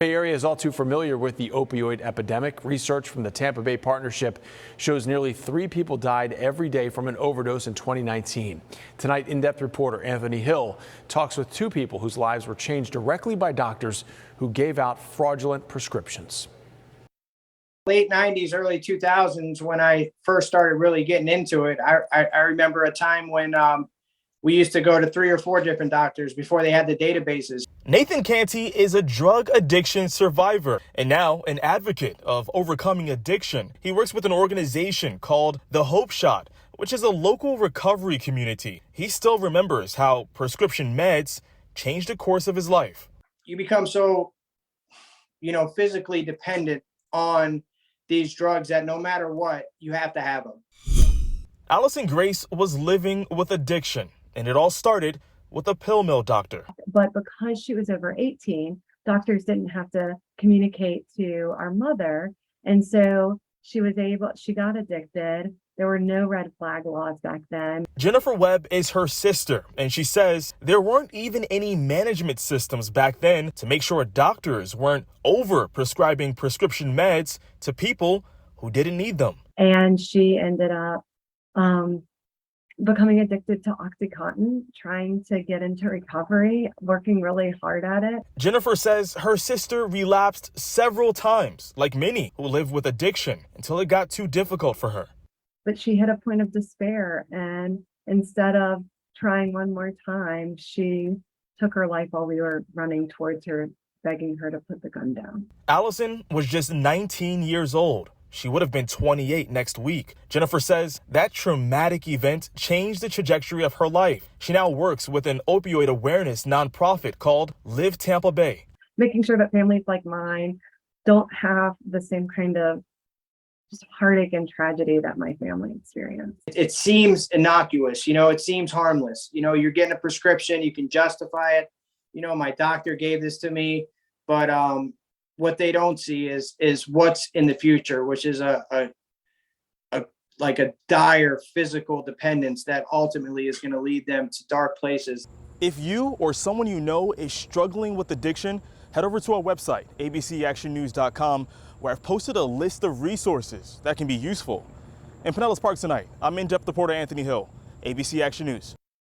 Bay Area is all too familiar with the opioid epidemic. Research from the Tampa Bay partnership shows nearly 3 people died every day from an overdose in 2019. Tonight, in-depth reporter Anthony Hill talks with 2 people whose lives were changed directly by doctors who gave out fraudulent prescriptions. Late 90s, early 2000s, when I first started really getting into it, I remember a time when we used to go to 3 or 4 different doctors before they had the databases. Nathan Canty is a drug addiction survivor and now an advocate of overcoming addiction. He works with an organization called The Hope Shot, which is a local recovery community. He still remembers how prescription meds changed the course of his life. You become so, physically dependent on these drugs that no matter what, you have to have them. Allison Grace was living with addiction, and it all started with a pill mill doctor. But because she was over 18, doctors didn't have to communicate to our mother. And so she got addicted. There were no red flag laws back then. Jennifer Webb is her sister, and she says there weren't even any management systems back then to make sure doctors weren't over prescribing prescription meds to people who didn't need them. And she ended up becoming addicted to oxycodone, trying to get into recovery, working really hard at it. Jennifer says her sister relapsed several times, like many who live with addiction, until it got too difficult for her. But she hit a point of despair, and instead of trying one more time, she took her life while we were running towards her, begging her to put the gun down. Allison was just 19 years old. She would have been 28 next week. Jennifer says that traumatic event changed the trajectory of her life. She now works with an opioid awareness nonprofit called Live Tampa Bay. Making sure that families like mine don't have the same kind of just heartache and tragedy that my family experienced. It seems innocuous, it seems harmless. You're getting a prescription, you can justify it. My doctor gave this to me, but what they don't see is what's in the future, which is a dire physical dependence that ultimately is going to lead them to dark places. If you or someone you know is struggling with addiction, head over to our website, abcactionnews.com, where I've posted a list of resources that can be useful. In Pinellas Park tonight, I'm in-depth reporter Anthony Hill, ABC Action News.